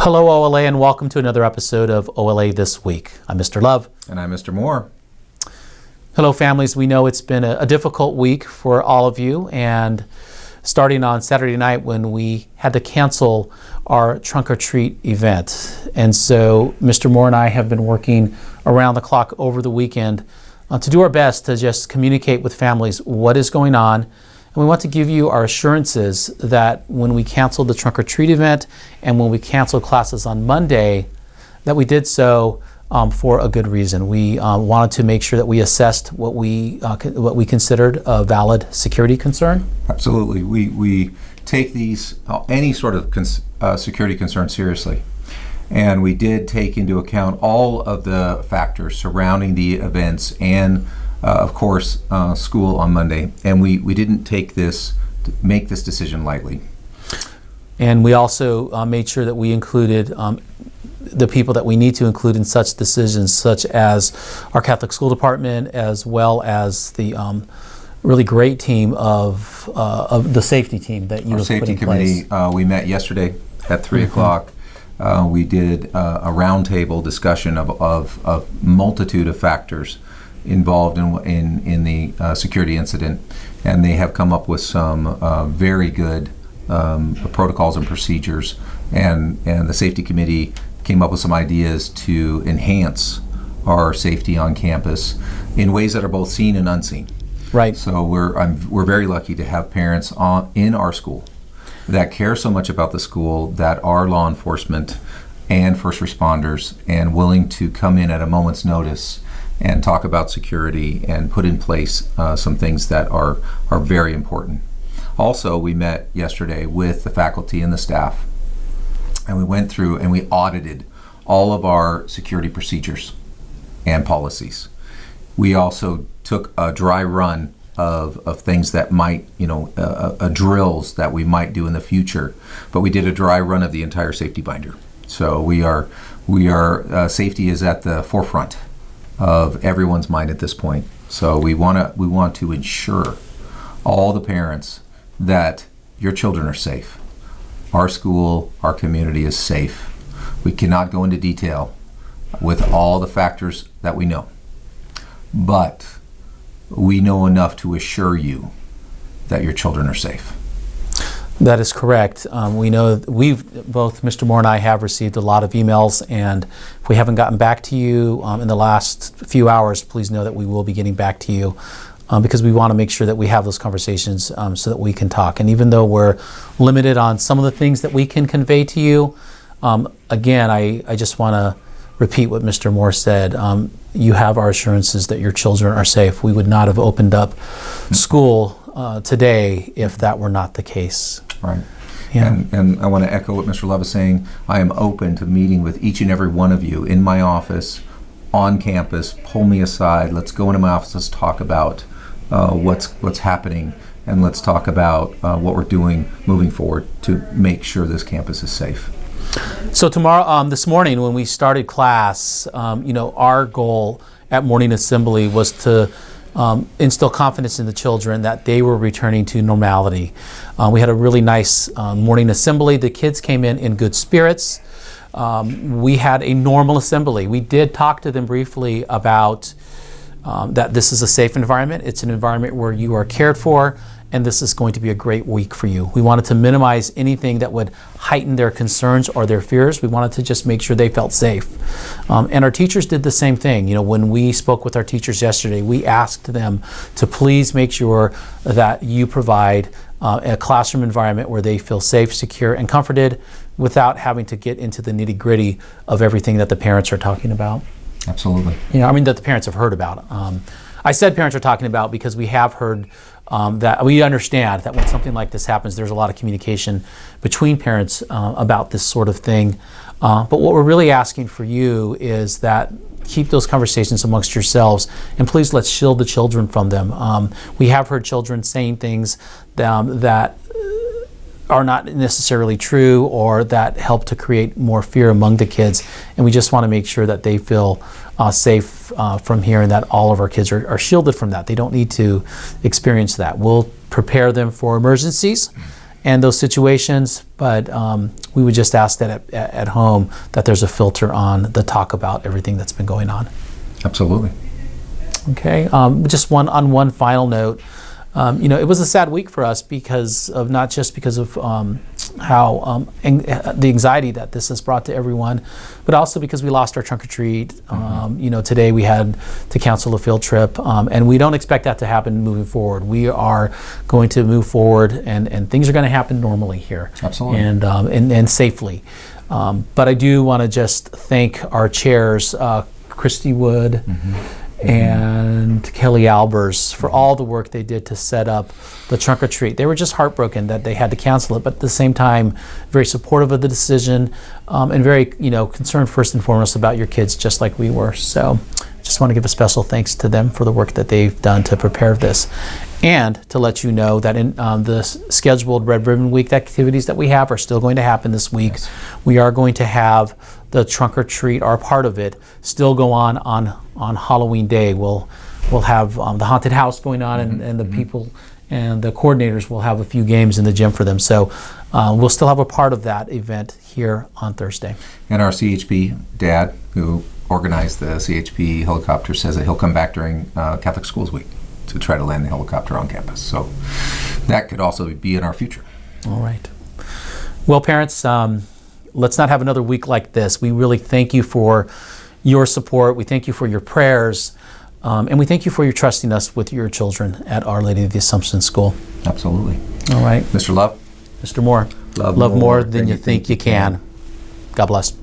Hello OLA and welcome to another episode of OLA This Week. I'm Mr. Love. And I'm Mr. Moore. Hello families, we know it's been a difficult week for all of you, and starting on Saturday night when we had to cancel our trunk or treat event. And so Mr. Moore and I have been working around the clock over the weekend to do our best to just communicate with families what is going on. And we want to give you our assurances that when we canceled the trunk or treat event and when we canceled classes on Monday, that we did so for a good reason. We wanted to make sure that we assessed what we considered a valid security concern. Absolutely. We take these, any sort of security concern seriously. And we did take into account all of the factors surrounding the events and of course, school on Monday, and we didn't make this decision lightly. And we also made sure that we included the people that we need to include in such decisions, such as our Catholic school department, as well as the really great team of the safety team that you have put in place. Our safety committee, we met yesterday at 3 o'clock. We did a roundtable discussion of multitude of factors involved in the security incident, and they have come up with some very good protocols and procedures, and the safety committee came up with some ideas to enhance our safety on campus in ways that are both seen and unseen. Right. So we're very lucky to have parents in our school that care so much about the school, that are law enforcement and first responders, and willing to come in at a moment's notice and talk about security and put in place some things that are very important. Also, we met yesterday with the faculty and the staff, and we went through and we audited all of our security procedures and policies. We also took a dry run of things that might, drills that we might do in the future, but we did a dry run of the entire safety binder. So we are safety is at the forefront of everyone's mind at this point. So we want to ensure all the parents that your children are safe. Our school, our community is safe. We cannot go into detail with all the factors that we know, but we know enough to assure you that your children are safe. That is correct. We know both Mr. Moore and I have received a lot of emails, and if we haven't gotten back to you in the last few hours, please know that we will be getting back to you because we want to make sure that we have those conversations so that we can talk. And even though we're limited on some of the things that we can convey to you, again, I just want to repeat what Mr. Moore said. You have our assurances that your children are safe. We would not have opened up school today if that were not the case. Right. Yeah. And I want to echo what Mr. Love is saying. I am open to meeting with each and every one of you in my office, on campus. Pull me aside. Let's go into my office. Let's talk about what's happening, and let's talk about what we're doing moving forward to make sure this campus is safe. So this morning when we started class, our goal at morning assembly was to instill confidence in the children that they were returning to normality. We had a really nice morning assembly. The kids came in good spirits. We had a normal assembly. We did talk to them briefly about that this is a safe environment. It's an environment where you are cared for, and this is going to be a great week for you. We wanted to minimize anything that would heighten their concerns or their fears. We wanted to just make sure they felt safe. And our teachers did the same thing. When we spoke with our teachers yesterday, we asked them to please make sure that you provide a classroom environment where they feel safe, secure, and comforted without having to get into the nitty-gritty of everything that the parents are talking about. Absolutely. That the parents have heard about. I said parents are talking about because we have heard that we understand that when something like this happens, there's a lot of communication between parents about this sort of thing. But what we're really asking for you is that keep those conversations amongst yourselves, and please let's shield the children from them. We have heard children saying things that are not necessarily true or that help to create more fear among the kids, and we just want to make sure that they feel safe from here and that all of our kids are shielded from that. They don't need to experience that. We'll prepare them for emergencies, and those situations, but we would just ask that at home that there's a filter on the talk about everything that's been going on. Absolutely. Okay, just one final note. It was a sad week for us because of not just because of how the anxiety that this has brought to everyone, but also because we lost our trunk or treat. Today we had to cancel a field trip, and we don't expect that to happen moving forward. We are going to move forward, and things are going to happen normally here. Absolutely. And safely. But I do want to just thank our chairs, Christy Wood. And Kelly Albers for all the work they did to set up the trunk or treat. They were just heartbroken that they had to cancel it, but at the same time, very supportive of the decision, and very, concerned first and foremost about your kids, just like we were. So, just want to give a special thanks to them for the work that they've done to prepare this, and to let you know that in the scheduled Red Ribbon Week activities that we have are still going to happen this week. Yes. We are going to have the trunk or treat, or part of it, still go on Halloween Day. We'll have the haunted house going on, and the people and the coordinators will have a few games in the gym for them. So we'll still have a part of that event here on Thursday. And our CHP dad, who organized the CHP helicopter, says that he'll come back during Catholic Schools Week to try to land the helicopter on campus. So that could also be in our future. All right. Well, parents, let's not have another week like this. We really thank you for your support. We thank you for your prayers. And we thank you for your trusting us with your children at Our Lady of the Assumption School. Absolutely. All right. Mr. Love? Mr. Moore. Love more than you think you can. God bless.